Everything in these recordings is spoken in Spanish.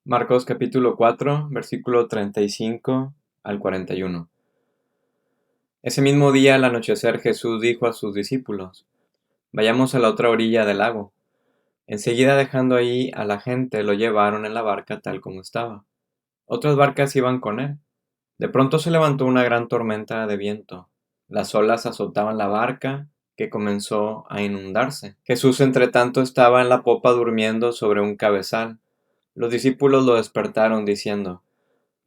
Marcos capítulo 4, versículo 35 al 41. Ese mismo día al anochecer Jesús dijo a sus discípulos: Vayamos a la otra orilla del lago. Enseguida, dejando ahí a la gente, lo llevaron en la barca tal como estaba. Otras barcas iban con él. De pronto se levantó una gran tormenta de viento. Las olas azotaban la barca, que comenzó a inundarse. Jesús, entre tanto, estaba en la popa durmiendo sobre un cabezal. Los discípulos lo despertaron diciendo: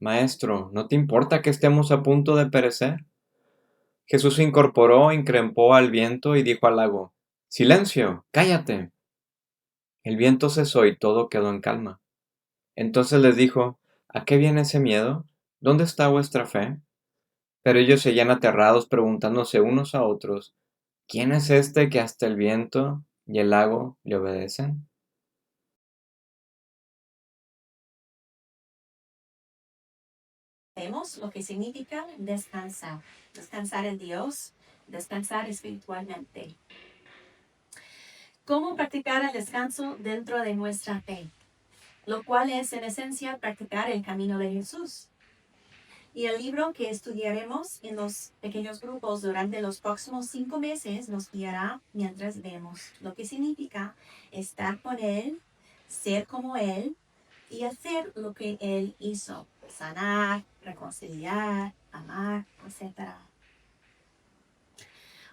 Maestro, ¿no te importa que estemos a punto de perecer? Jesús se incorporó, increpó al viento y dijo al lago: Silencio, cállate. El viento cesó y todo quedó en calma. Entonces les dijo: ¿A qué viene ese miedo? ¿Dónde está vuestra fe? Pero ellos seguían aterrados, preguntándose unos a otros: ¿Quién es este que hasta el viento y el lago le obedecen? Vemos lo que significa descansar. Descansar en Dios, descansar espiritualmente. ¿Cómo practicar el descanso dentro de nuestra fe? Lo cual es en esencia practicar el camino de Jesús. Y el libro que estudiaremos en los pequeños grupos durante los próximos 5 meses nos guiará mientras vemos lo que significa estar con Él, ser como Él y hacer lo que Él hizo: sanar, reconciliar, amar, etc.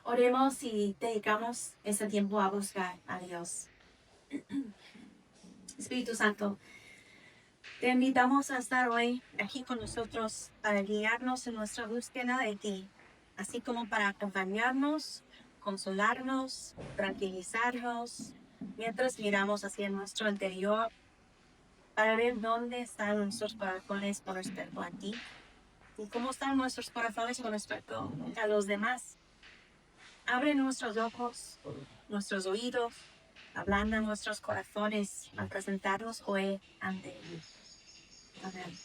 Oremos y dedicamos ese tiempo a buscar a Dios. Espíritu Santo, te invitamos a estar hoy aquí con nosotros para guiarnos en nuestra búsqueda de ti, así como para acompañarnos, consolarnos, tranquilizarnos, mientras miramos hacia nuestro interior para ver dónde están nuestros corazones con respecto a ti y cómo están nuestros corazones con respecto a los demás. Abre nuestros ojos, nuestros oídos, ablanda nuestros corazones al presentarnos hoy ante ti. Amén.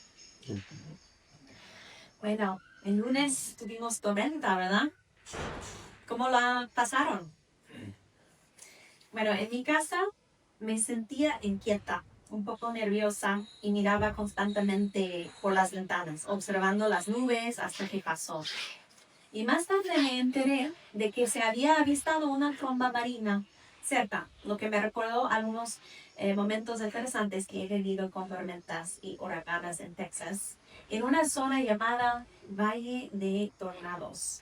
Bueno, el lunes tuvimos tormenta, ¿verdad? ¿Cómo la pasaron? Bueno, en mi casa me sentía inquieta, un poco nerviosa y miraba constantemente por las ventanas, observando las nubes hasta que pasó. Y más tarde me enteré de que se había avistado una tromba marina cerca, lo que me recordó algunos momentos interesantes que he vivido con tormentas y huracanes en Texas, en una zona llamada Valle de Tornados.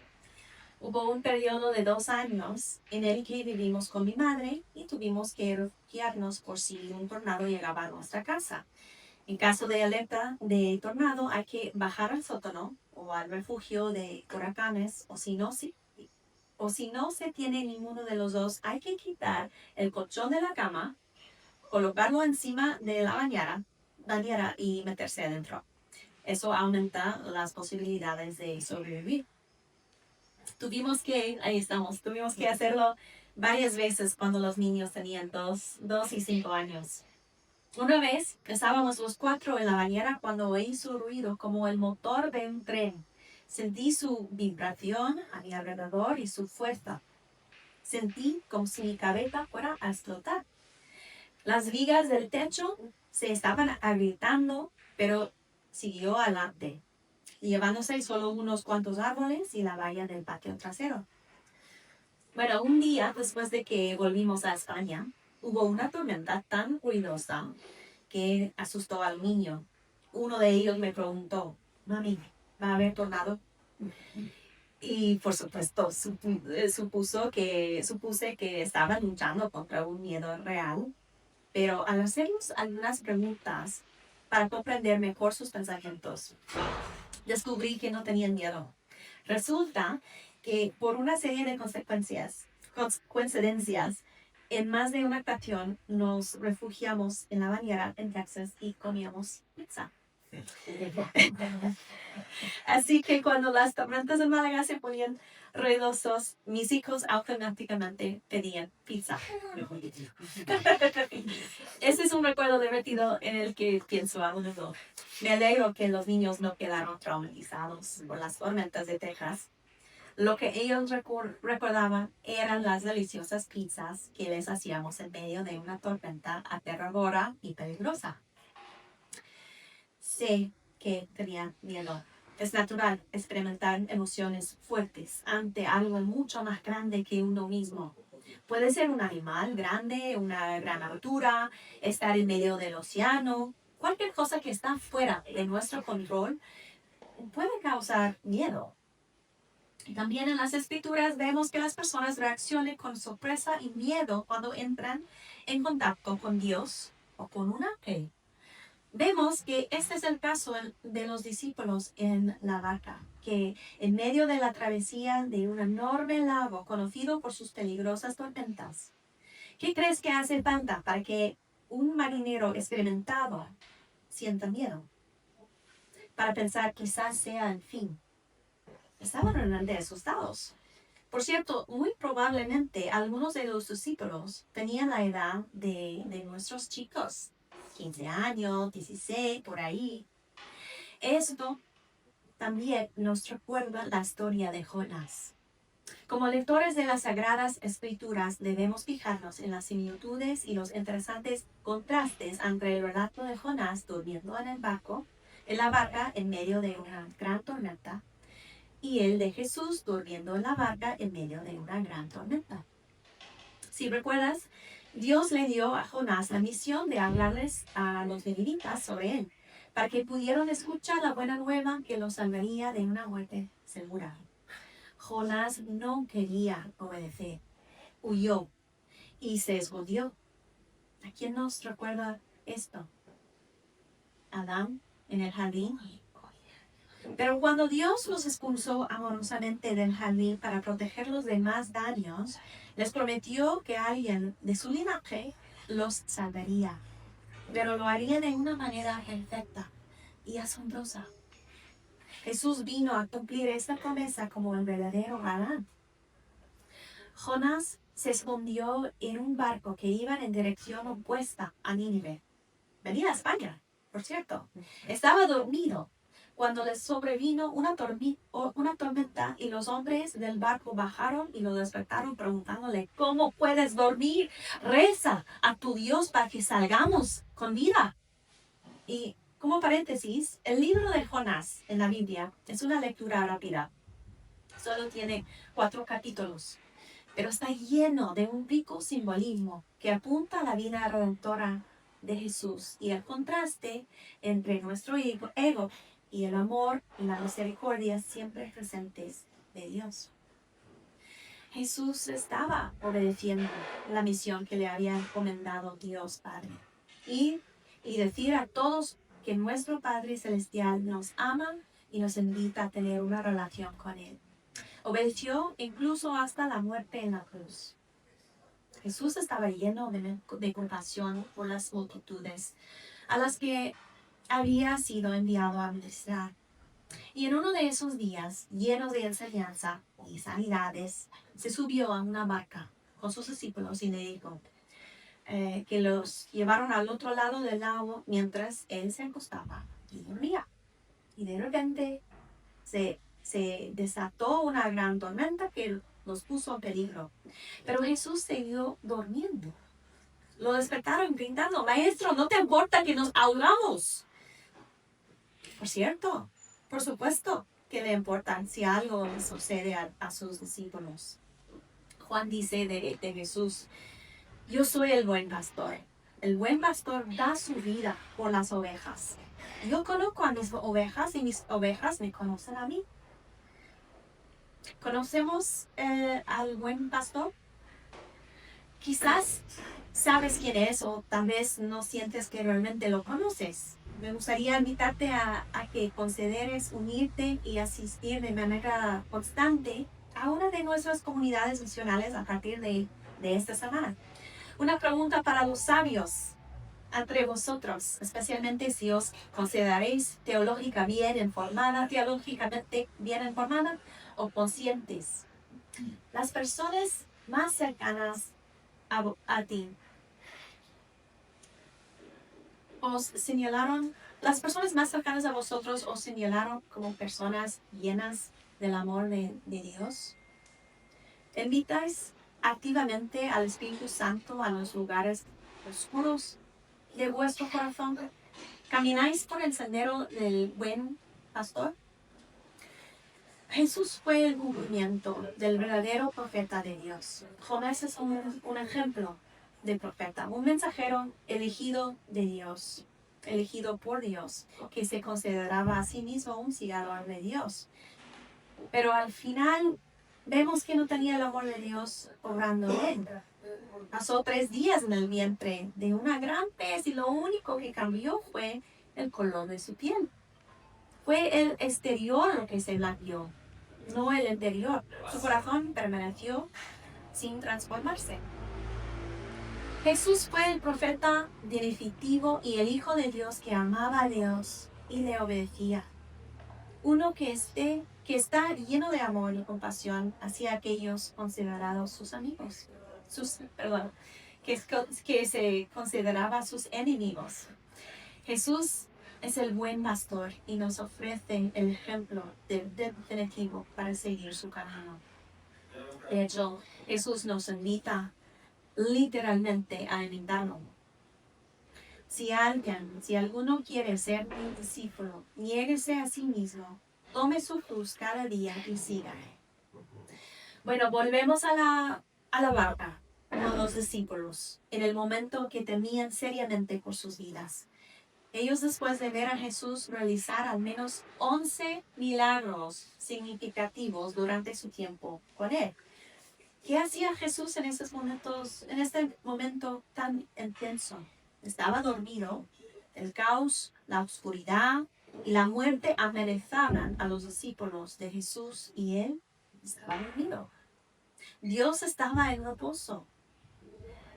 Hubo un periodo de 2 años en el que vivimos con mi madre y tuvimos que refugiarnos por si un tornado llegaba a nuestra casa. En caso de alerta de tornado, hay que bajar al sótano o al refugio de huracanes, o si no se tiene ninguno de los dos, hay que quitar el colchón de la cama, colocarlo encima de la bañera y meterse adentro. Eso aumenta las posibilidades de sobrevivir. Tuvimos que hacerlo varias veces cuando los niños tenían 2 y 5 años. Una vez estábamos los 4 en la bañera cuando oí su ruido como el motor de un tren. Sentí su vibración a mi alrededor y su fuerza. Sentí como si mi cabeza fuera a explotar. Las vigas del techo se estaban agrietando, pero siguió adelante, llevándose solo unos cuantos árboles y la valla del patio trasero. Bueno, un día después de que volvimos a España, hubo una tormenta tan ruidosa que asustó al niño. Uno de ellos me preguntó: Mami, ¿va a haber tornado? Y por supuesto supuse que estaba luchando contra un miedo real, pero al hacernos algunas preguntas para comprender mejor sus pensamientos, descubrí que no tenían miedo. Resulta que por una serie de coincidencias, en más de una ocasión nos refugiamos en la bañera en Texas y comíamos pizza. Así que cuando las tormentas en Málaga se ponían ruidosos, mis hijos automáticamente pedían pizza. Ese es un recuerdo divertido en el que pienso a menudo. Me alegro que los niños no quedaron traumatizados por las tormentas de Texas. Lo que ellos recordaban eran las deliciosas pizzas que les hacíamos en medio de una tormenta aterradora y peligrosa. sé que tenía miedo. Es natural experimentar emociones fuertes ante algo mucho más grande que uno mismo. Puede ser un animal grande, una gran altura, estar en medio del océano. Cualquier cosa que está fuera de nuestro control puede causar miedo. Y también en las escrituras vemos que las personas reaccionan con sorpresa y miedo cuando entran en contacto con Dios o con un ángel. Vemos que este es el caso de los discípulos en la barca, que en medio de la travesía de un enorme lago conocido por sus peligrosas tormentas, ¿qué crees que hace falta para que un marinero experimentado sienta miedo? Para pensar quizás sea el fin. Estaban realmente asustados. Por cierto, muy probablemente algunos de los discípulos tenían la edad de nuestros chicos, 15 años, 16, por ahí. Esto también nos recuerda la historia de Jonás. Como lectores de las Sagradas Escrituras debemos fijarnos en las similitudes y los interesantes contrastes entre el relato de Jonás durmiendo en la barca en medio de una gran tormenta, y el de Jesús durmiendo en la barca en medio de una gran tormenta. Si recuerdas, Dios le dio a Jonás la misión de hablarles a los ninivitas sobre él, para que pudieran escuchar la buena nueva que los salvaría de una muerte segura. Jonás no quería obedecer, huyó y se escondió. ¿A quién nos recuerda esto? Adán en el jardín. Pero cuando Dios los expulsó amorosamente del jardín para protegerlos de más daños, les prometió que alguien de su linaje los salvaría. Pero lo haría de una manera perfecta y asombrosa. Jesús vino a cumplir esta promesa como el verdadero galán. Jonás se escondió en un barco que iba en dirección opuesta a Nínive. Venía a España, por cierto. Estaba dormido cuando les sobrevino una tormenta y los hombres del barco bajaron y lo despertaron preguntándole: ¿cómo puedes dormir? Reza a tu Dios para que salgamos con vida. Y como paréntesis, el libro de Jonás en la Biblia es una lectura rápida. Solo tiene 4 capítulos, pero está lleno de un rico simbolismo que apunta a la vida redentora de Jesús y el contraste entre nuestro ego y el amor y la misericordia siempre presentes de Dios. Jesús estaba obedeciendo la misión que le había encomendado Dios Padre. Y decir a todos que nuestro Padre Celestial nos ama y nos invita a tener una relación con Él. Obedeció incluso hasta la muerte en la cruz. Jesús estaba lleno de compasión por las multitudes a las que había sido enviado a ministrar. Y en uno de esos días, llenos de enseñanza y sanidades, se subió a una barca con sus discípulos y le dijo que los llevaron al otro lado del lago mientras él se acostaba y dormía. Y de repente se desató una gran tormenta que los puso en peligro. Pero Jesús siguió durmiendo. Lo despertaron gritando: Maestro, ¿no te importa que nos ahogamos? Por cierto, por supuesto que le importa si algo le sucede a sus discípulos. Juan dice de Jesús: yo soy el buen pastor. El buen pastor da su vida por las ovejas. Yo conozco a mis ovejas y mis ovejas me conocen a mí. ¿Conocemos al buen pastor? Quizás sabes quién es o tal vez no sientes que realmente lo conoces. Me gustaría invitarte a que consideres unirte y asistir de manera constante a una de nuestras comunidades misionales a partir de esta semana. Una pregunta para los sabios entre vosotros, especialmente si os consideráis teológicamente bien informada o conscientes. Las personas más cercanas a ti las personas más cercanas a vosotros os señalaron como personas llenas del amor de Dios. ¿Invitáis activamente al Espíritu Santo a los lugares oscuros de vuestro corazón? ¿Camináis por el sendero del buen pastor? Jesús fue el cumplimiento del verdadero profeta de Dios. Jonás es un ejemplo de profeta, un mensajero elegido de Dios, elegido por Dios, que se consideraba a sí mismo un seguidor de Dios. Pero al final vemos que no tenía el amor de Dios obrando en él. Pasó 3 días en el vientre de una gran pez y lo único que cambió fue el color de su piel. Fue el exterior lo que se blanqueó, no el interior. Su corazón permaneció sin transformarse. Jesús fue el profeta definitivo y el Hijo de Dios que amaba a Dios y le obedecía. Uno que está lleno de amor y compasión hacia aquellos considerados sus amigos. Que se consideraba sus enemigos. Jesús es el buen pastor y nos ofrece el ejemplo definitivo para seguir su camino. De hecho, Jesús nos invita literalmente a imitarlo. Si alguno quiere ser mi discípulo, niéguese a sí mismo, tome su cruz cada día y sígame. Bueno, volvemos a la barca con los discípulos en el momento que temían seriamente por sus vidas. Ellos, después de ver a Jesús realizar al menos 11 milagros significativos durante su tiempo con él. ¿Qué hacía Jesús en esos momentos, en este momento tan intenso? Estaba dormido. El caos, la oscuridad y la muerte amenazaban a los discípulos de Jesús y él estaba dormido. Dios estaba en reposo.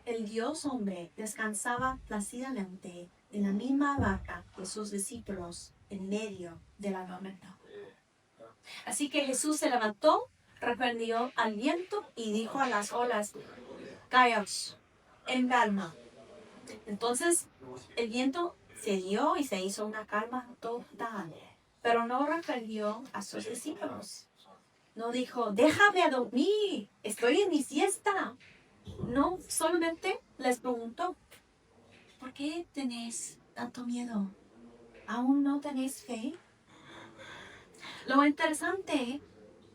El Dios hombre descansaba plácidamente en la misma barca que sus discípulos en medio de la tormenta. Así que Jesús se levantó, reprendió al viento y dijo a las olas: "Callaos, en calma". Entonces el viento cedió y se hizo una calma total, pero no reprendió a sus discípulos. No dijo: "Déjame dormir, estoy en mi siesta". No, solamente les preguntó: "¿Por qué tenéis tanto miedo? ¿Aún no tenéis fe?". Lo interesante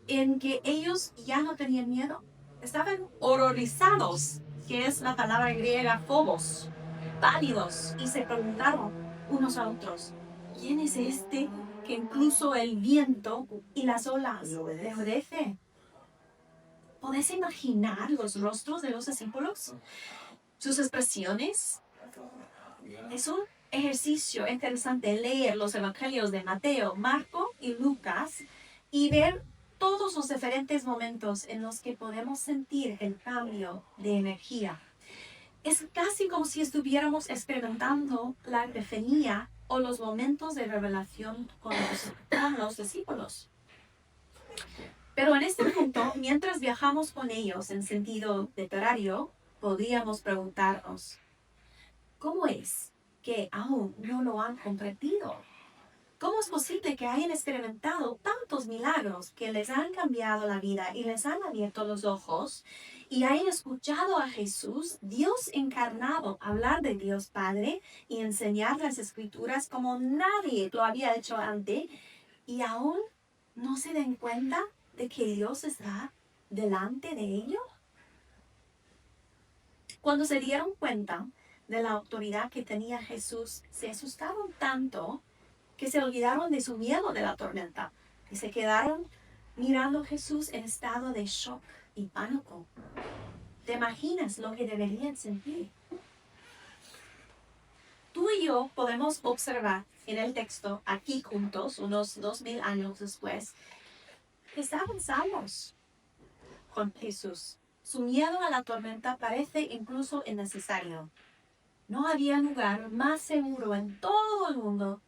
en que ellos ya no tenían miedo, estaban horrorizados, que es la palabra griega phobos, pálidos, y se preguntaron unos a otros: "¿Quién es este que incluso el viento y las olas le obedecen?". ¿Podéis imaginar los rostros de los discípulos? Sus expresiones. Es un ejercicio interesante leer los evangelios de Mateo, Marco y Lucas y ver todos los diferentes momentos en los que podemos sentir el cambio de energía. Es casi como si estuviéramos experimentando la epifanía o los momentos de revelación con los discípulos. Pero en este punto, mientras viajamos con ellos en sentido literario, podríamos preguntarnos: ¿cómo es que aún no lo han comprendido? ¿Cómo es posible que hayan experimentado tantos milagros que les han cambiado la vida y les han abierto los ojos y hayan escuchado a Jesús, Dios encarnado, hablar de Dios Padre y enseñar las Escrituras como nadie lo había hecho antes, y aún no se den cuenta de que Dios está delante de ellos? Cuando se dieron cuenta de la autoridad que tenía Jesús, se asustaron tanto que se olvidaron de su miedo de la tormenta y se quedaron mirando a Jesús en estado de shock y pánico. ¿Te imaginas lo que deberían sentir? Tú y yo podemos observar en el texto, aquí juntos, unos 2000 años después, que estaban salvos con Jesús. Su miedo a la tormenta parece incluso innecesario. No había lugar más seguro en todo el mundo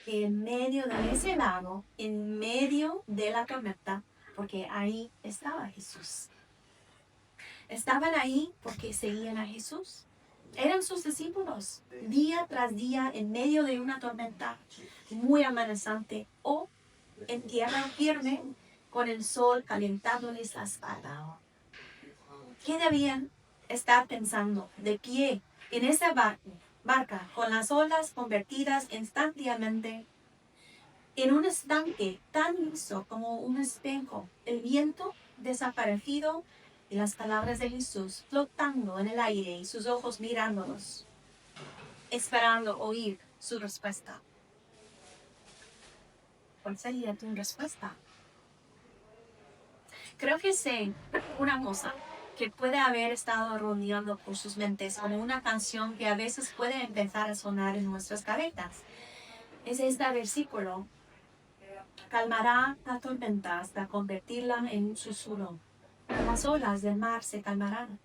que en medio de ese lago, en medio de la tormenta, porque ahí estaba Jesús. Estaban ahí porque seguían a Jesús. Eran sus discípulos, día tras día, en medio de una tormenta muy amenazante o en tierra firme, con el sol calentándoles la espalda. ¿Qué debían estar pensando de pie en ese barco, barca con las olas convertidas instantáneamente en un estanque tan liso como un espejo, el viento desaparecido y las palabras de Jesús flotando en el aire y sus ojos mirándonos, esperando oír su respuesta. ¿Cuál sería tu respuesta? Creo que sé una cosa que puede haber estado rodeando por sus mentes como una canción que a veces puede empezar a sonar en nuestras cabezas. Es este versículo: calmará la tormenta hasta convertirla en un susurro. Las olas del mar se calmarán.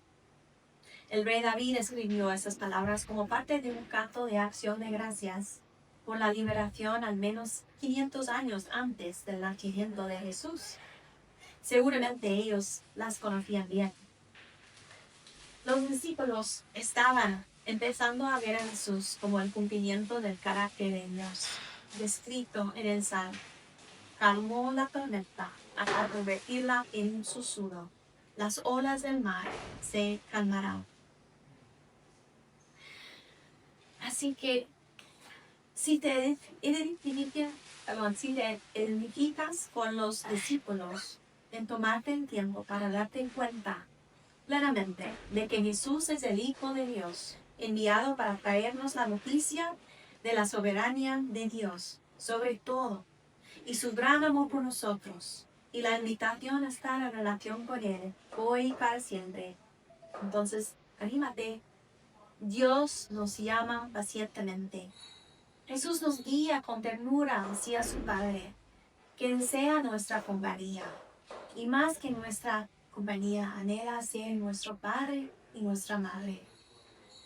El rey David escribió esas palabras como parte de un canto de acción de gracias por la liberación al menos 500 años antes del nacimiento de Jesús. Seguramente ellos las conocían bien. Los discípulos estaban empezando a ver a Jesús como el cumplimiento del carácter de Dios, descrito en el Salmo. Calmó la tormenta hasta convertirla en un susurro. Las olas del mar se calmarán. Así que si te identificas con los discípulos, en tomarte el tiempo para darte cuenta plenamente de que Jesús es el Hijo de Dios, enviado para traernos la noticia de la soberanía de Dios sobre todo y su gran amor por nosotros y la invitación a estar en relación con Él hoy y para siempre. Entonces, anímate. Dios nos llama pacientemente. Jesús nos guía con ternura hacia su Padre, que desea nuestra compañía. Y más que nuestra compañía, anhela ser nuestro Padre y nuestra Madre.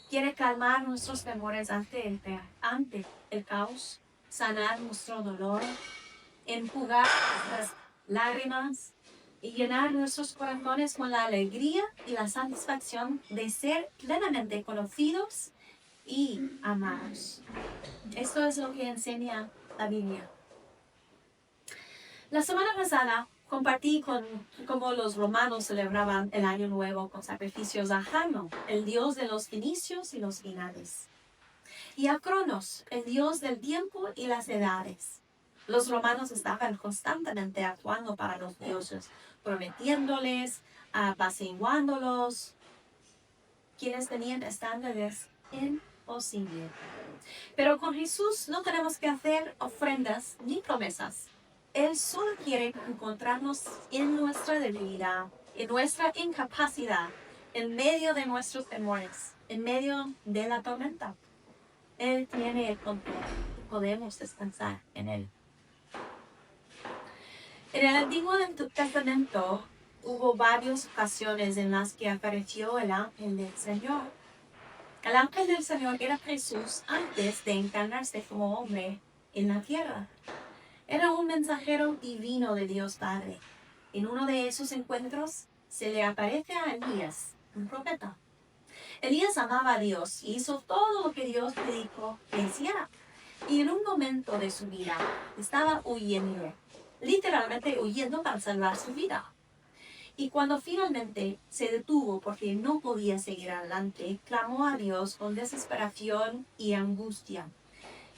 Quiere calmar nuestros temores ante el caos, sanar nuestro dolor, enjugar las lágrimas y llenar nuestros corazones con la alegría y la satisfacción de ser plenamente conocidos y amados. Esto es lo que enseña la Biblia. La semana pasada compartí cómo los romanos celebraban el Año Nuevo con sacrificios a Jano, el dios de los inicios y los finales, y a Cronos, el dios del tiempo y las edades. Los romanos estaban constantemente actuando para los dioses, prometiéndoles, apaciguándolos, quienes tenían estándares imposibles. Pero con Jesús no tenemos que hacer ofrendas ni promesas. Él solo quiere encontrarnos en nuestra debilidad, en nuestra incapacidad, en medio de nuestros temores, en medio de la tormenta. Él tiene el control y podemos descansar en Él. En el Antiguo Testamento hubo varias ocasiones en las que apareció el ángel del Señor. El ángel del Señor era Jesús antes de encarnarse como hombre en la tierra. Era un mensajero divino de Dios Padre. En uno de esos encuentros se le aparece a Elías, un profeta. Elías amaba a Dios y hizo todo lo que Dios le dijo que hiciera. Y en un momento de su vida estaba huyendo, literalmente huyendo para salvar su vida. Y cuando finalmente se detuvo porque no podía seguir adelante, clamó a Dios con desesperación y angustia.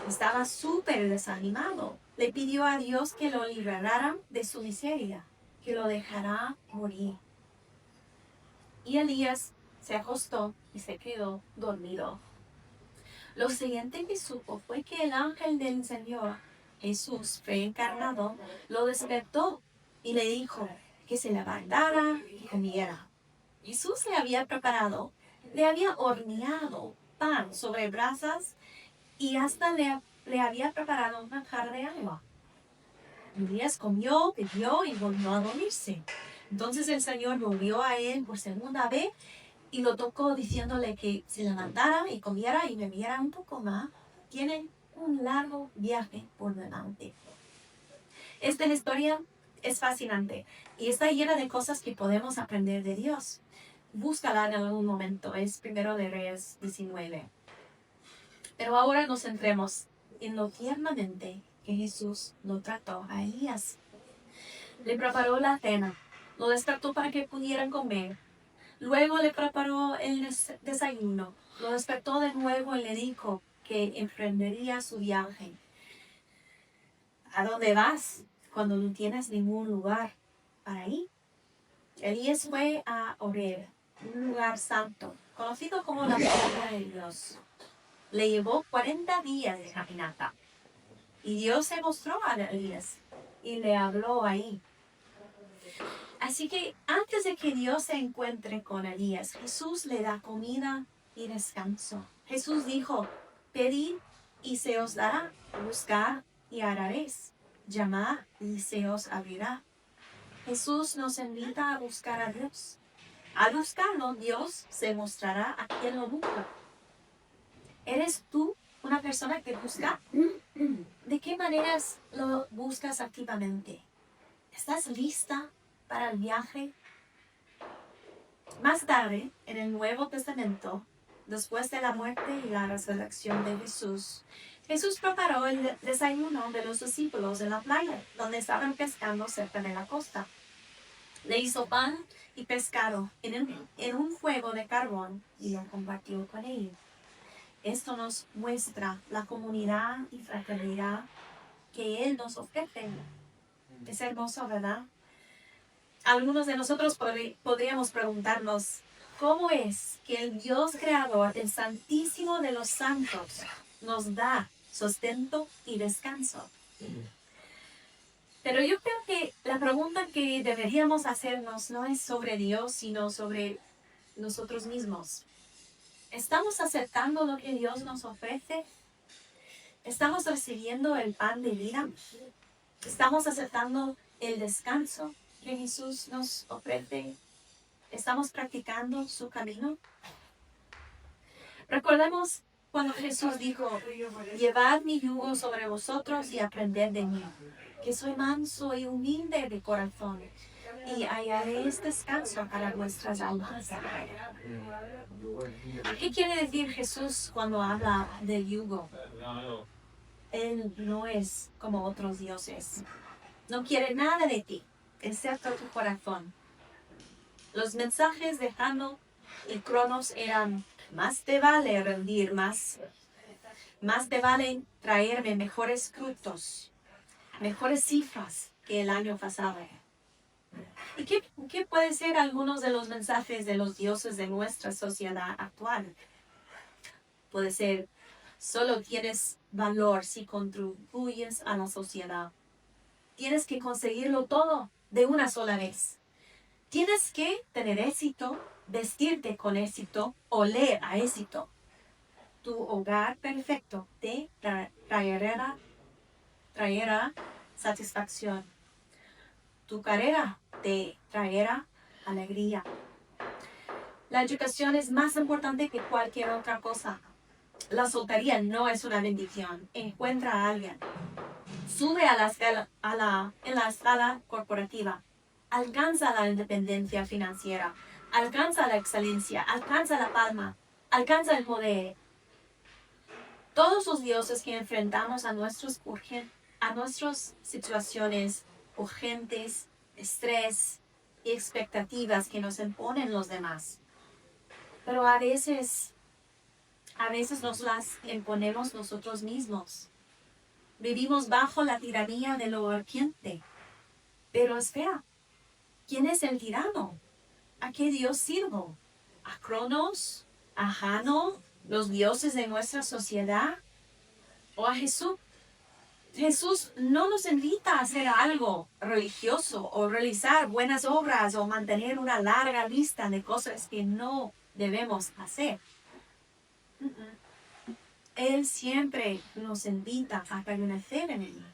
Estaba súper desanimado. Le pidió a Dios que lo liberara de su miseria, que lo dejara morir. Y Elías se acostó y se quedó dormido. Lo siguiente que supo fue que el ángel del Señor, Jesús reencarnado, lo despertó y le dijo que se levantara y comiera. Jesús le había horneado pan sobre brasas y hasta le había preparado una jarra de agua. Elías comió, bebió y volvió a dormirse. Entonces el Señor volvió a él por segunda vez y lo tocó diciéndole que se levantara y comiera y bebiera un poco más. Tienen un largo viaje por delante. Esta historia es fascinante y está llena de cosas que podemos aprender de Dios. Búscala en algún momento, es Primero de Reyes 19. Pero ahora nos centremos en lo tiernamente que Jesús lo trató a Elías. Le preparó la cena, lo despertó para que pudieran comer, Luego le preparó el desayuno, lo despertó de nuevo y le dijo que emprendería su viaje. ¿A dónde vas cuando no tienes ningún lugar para ir? Elías fue a Horeb, un lugar santo, conocido como la montaña de Dios. Le llevó 40 días de caminata. Y Dios se mostró a Elías y le habló ahí. Así que antes de que Dios se encuentre con Elías, Jesús le da comida y descanso. Jesús dijo, pedid y se os dará, buscad y hallaréis, llamad y se os abrirá. Jesús nos invita a buscar a Dios. Al buscarlo, Dios se mostrará a quien lo busca. ¿Eres tú una persona que busca? ¿De qué maneras lo buscas activamente? ¿Estás lista para el viaje? Más tarde, en el Nuevo Testamento, después de la muerte y la resurrección de Jesús, Jesús preparó el desayuno de los discípulos en la playa, donde estaban pescando cerca de la costa. Le hizo pan y pescado en un fuego de carbón y lo compartió con ellos. Esto nos muestra la comunidad y fraternidad que Él nos ofrece. Es hermoso, ¿verdad? Algunos de nosotros podríamos preguntarnos, ¿cómo es que el Dios creador, el Santísimo de los Santos, nos da sustento y descanso? Pero yo creo que la pregunta que deberíamos hacernos no es sobre Dios, sino sobre nosotros mismos. ¿Estamos aceptando lo que Dios nos ofrece? ¿Estamos recibiendo el pan de vida? ¿Estamos aceptando el descanso que Jesús nos ofrece? ¿Estamos practicando su camino? Recordemos cuando Jesús dijo, llevad mi yugo sobre vosotros y aprended de mí, que soy manso y humilde de corazón, y hallaréis descanso para vuestras almas. ¿Qué quiere decir Jesús cuando habla del yugo? Él no es como otros dioses. No quiere nada de ti, excepto tu corazón. Los mensajes de Jano y Cronos eran, más te vale rendir más te vale traerme mejores frutos, mejores cifras que el año pasado. ¿Y qué puede ser algunos de los mensajes de los dioses de nuestra sociedad actual? Puede ser, solo tienes valor si contribuyes a la sociedad. Tienes que conseguirlo todo de una sola vez. Tienes que tener éxito, vestirte con éxito, oler a éxito. Tu hogar perfecto te traerá satisfacción. Tu carrera te traerá alegría. La educación es más importante que cualquier otra cosa. La soltería no es una bendición. Encuentra a alguien. Sube en la escala corporativa. Alcanza la independencia financiera. Alcanza la excelencia. Alcanza la palma. Alcanza el poder. Todos los dioses que enfrentamos a nuestras situaciones urgentes, estrés y expectativas que nos imponen los demás. Pero a veces nos las imponemos nosotros mismos. Vivimos bajo la tiranía de lo urgente. Pero espera, ¿quién es el tirano? ¿A qué Dios sirvo? ¿A Cronos? ¿A Jano? ¿Los dioses de nuestra sociedad? ¿O a Jesús? Jesús no nos invita a hacer algo religioso o realizar buenas obras o mantener una larga lista de cosas que no debemos hacer. Él siempre nos invita a permanecer en Él.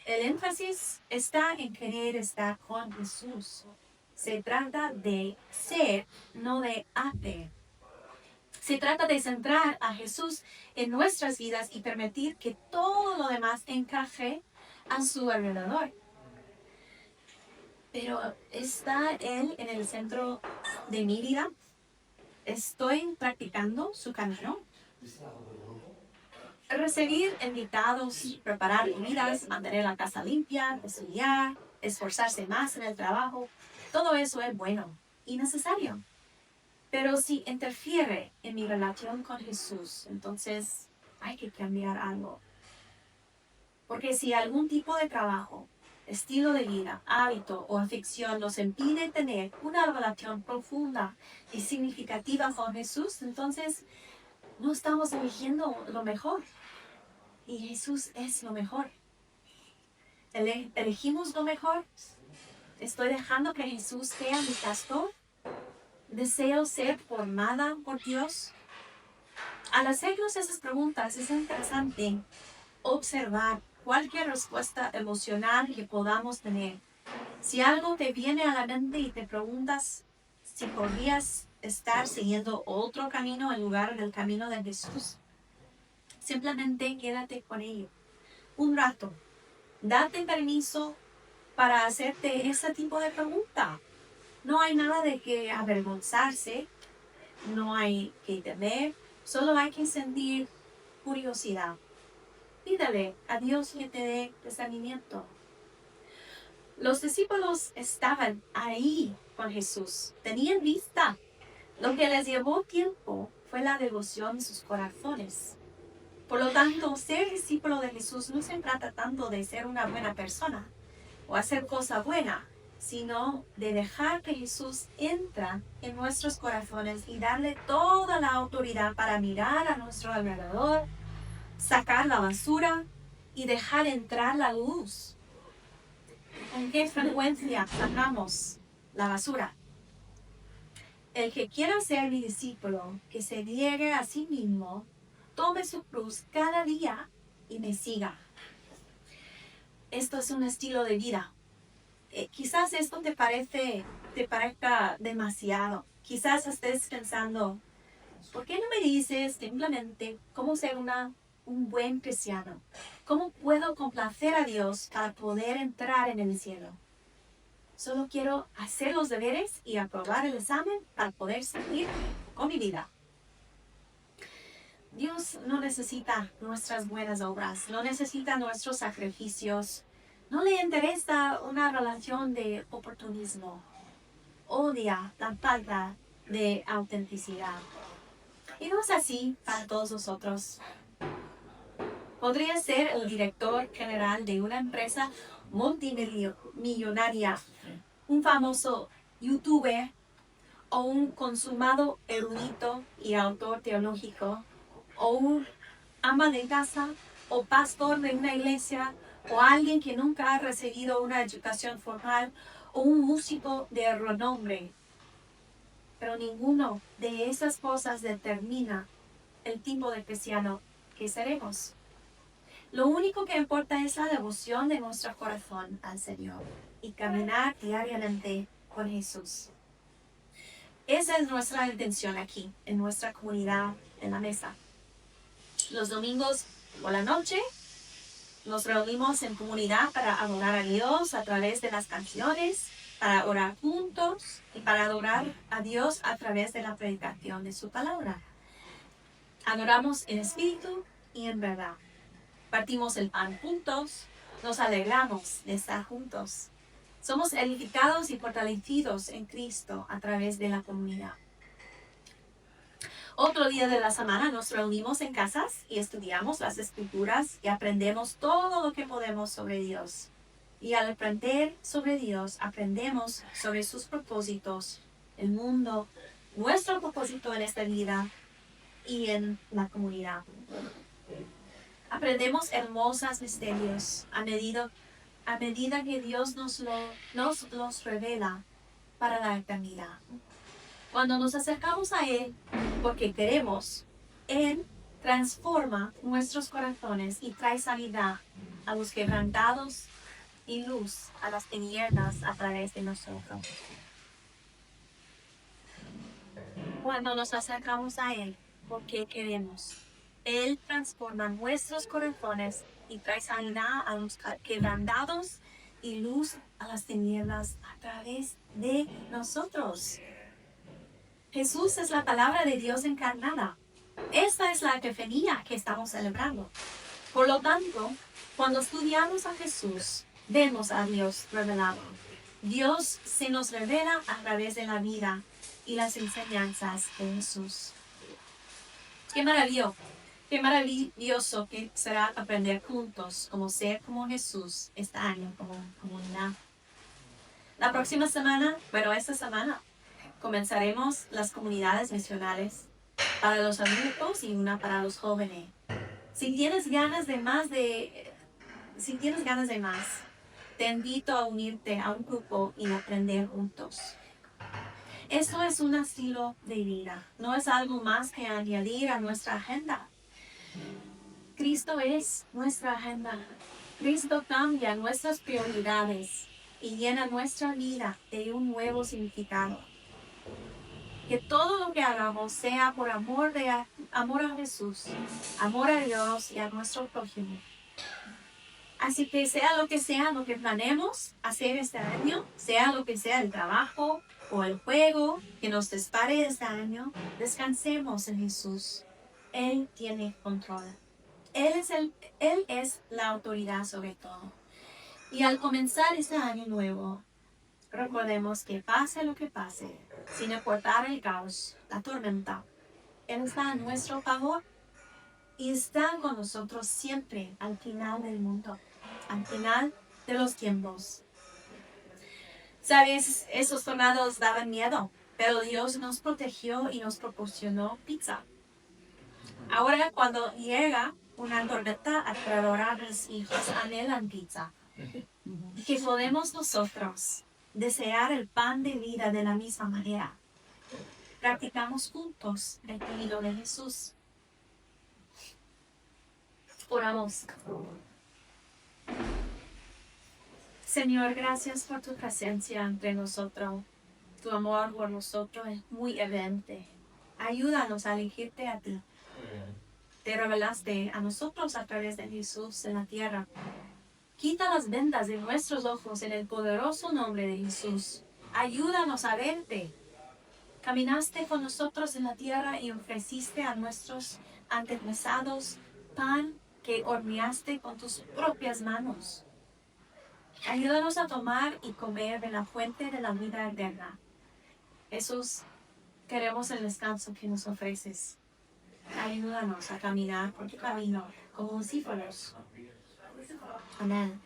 El énfasis está en querer estar con Jesús. Se trata de ser, no de hacer. Se trata de centrar a Jesús en nuestras vidas y permitir que todo lo demás encaje a su alrededor. Pero ¿está Él en el centro de mi vida? ¿Estoy practicando su camino? Recibir invitados, preparar comidas, mantener la casa limpia, estudiar, esforzarse más en el trabajo, todo eso es bueno y necesario. Pero si interfiere en mi relación con Jesús, entonces hay que cambiar algo. Porque si algún tipo de trabajo, estilo de vida, hábito o afición nos impide tener una relación profunda y significativa con Jesús, entonces no estamos eligiendo lo mejor. Y Jesús es lo mejor. ¿Elegimos lo mejor? ¿Estoy dejando que Jesús sea mi pastor? ¿Deseo ser formada por Dios? Al hacernos esas preguntas es interesante observar cualquier respuesta emocional que podamos tener. Si algo te viene a la mente y te preguntas si podrías estar siguiendo otro camino en lugar del camino de Jesús, simplemente quédate con ello un rato. Date permiso para hacerte ese tipo de pregunta. No hay nada de que avergonzarse, no hay que temer, solo hay que sentir curiosidad. Pídale a Dios que te dé discernimiento. Los discípulos estaban ahí con Jesús, tenían vista. Lo que les llevó tiempo fue la devoción de sus corazones. Por lo tanto, ser discípulo de Jesús no se trata tanto de ser una buena persona o hacer cosa buena, sino de dejar que Jesús entra en nuestros corazones y darle toda la autoridad para mirar a nuestro alrededor, sacar la basura y dejar entrar la luz. ¿Con qué frecuencia sacamos la basura? El que quiera ser mi discípulo, que se niegue a sí mismo, tome su cruz cada día y me siga. Esto es un estilo de vida. Quizás esto te parezca demasiado. Quizás estés pensando, ¿por qué no me dices simplemente cómo ser un buen cristiano? ¿Cómo puedo complacer a Dios para poder entrar en el cielo? Solo quiero hacer los deberes y aprobar el examen para poder seguir con mi vida. Dios no necesita nuestras buenas obras, no necesita nuestros sacrificios, no le interesa una relación de oportunismo, odia la falta de autenticidad. Y no es así para todos nosotros. Podría ser el director general de una empresa multimillonaria, un famoso youtuber o un consumado erudito y autor teológico, o un ama de casa o pastor de una iglesia, o alguien que nunca ha recibido una educación formal, o un músico de renombre. Pero ninguno de esas cosas determina el tipo de cristiano que seremos. Lo único que importa es la devoción de nuestro corazón al Señor y caminar diariamente con Jesús. Esa es nuestra intención aquí, en nuestra comunidad, en la mesa. Los domingos por la noche nos reunimos en comunidad para adorar a Dios a través de las canciones, para orar juntos y para adorar a Dios a través de la predicación de su palabra. Adoramos en espíritu y en verdad. Partimos el pan juntos, nos alegramos de estar juntos. Somos edificados y fortalecidos en Cristo a través de la comunidad. Otro día de la semana nos reunimos en casas y estudiamos las escrituras y aprendemos todo lo que podemos sobre Dios. Y al aprender sobre Dios, aprendemos sobre sus propósitos, el mundo, nuestro propósito en esta vida y en la comunidad. Aprendemos hermosos misterios a medida que Dios nos los revela para la eternidad. Cuando nos acercamos a Él porque queremos, Él transforma nuestros corazones y trae sanidad a los quebrantados y luz a las tinieblas a través de nosotros. Cuando nos acercamos a Él porque queremos, Él transforma nuestros corazones y trae sanidad a los quebrantados y luz a las tinieblas a través de nosotros. Jesús es la palabra de Dios encarnada. Esta es la epifanía que estamos celebrando. Por lo tanto, cuando estudiamos a Jesús, vemos a Dios revelado. Dios se nos revela a través de la vida y las enseñanzas de Jesús. Qué maravilloso que será aprender juntos como ser como Jesús este año como comunidad. La próxima semana, esta semana, comenzaremos las comunidades misionales para los adultos y una para los jóvenes. Si tienes ganas de más, te invito a unirte a un grupo y aprender juntos. Esto es un estilo de vida, no es algo más que añadir a nuestra agenda. Cristo es nuestra agenda. Cristo cambia nuestras prioridades y llena nuestra vida de un nuevo significado. Que todo lo que hagamos sea por amor a Jesús, amor a Dios y a nuestro prójimo. Así que sea lo que planeemos hacer este año, sea lo que sea el trabajo o el juego que nos dispare este año, descansemos en Jesús. Él tiene control. Él es la autoridad sobre todo. Y al comenzar este año nuevo, recordemos que pase lo que pase, sin importar el caos, la tormenta, Él está a nuestro favor y está con nosotros siempre al final del mundo, al final de los tiempos. Sabes, esos tornados daban miedo, pero Dios nos protegió y nos proporcionó pizza. Ahora cuando llega una tormenta aterradora, mis hijos anhelan pizza. Que podemos nosotros desear el pan de vida de la misma manera. Practicamos juntos el camino de Jesús. Oramos. Señor, gracias por tu presencia entre nosotros. Tu amor por nosotros es muy evidente. Ayúdanos a elegirte a ti. Te revelaste a nosotros a través de Jesús en la tierra. Quita las vendas de nuestros ojos en el poderoso nombre de Jesús. Ayúdanos a verte. Caminaste con nosotros en la tierra y ofreciste a nuestros antepasados pan que horneaste con tus propias manos. Ayúdanos a tomar y comer de la fuente de la vida eterna. Jesús, queremos el descanso que nos ofreces. Ayúdanos a caminar por tu camino como discípulos. Amén.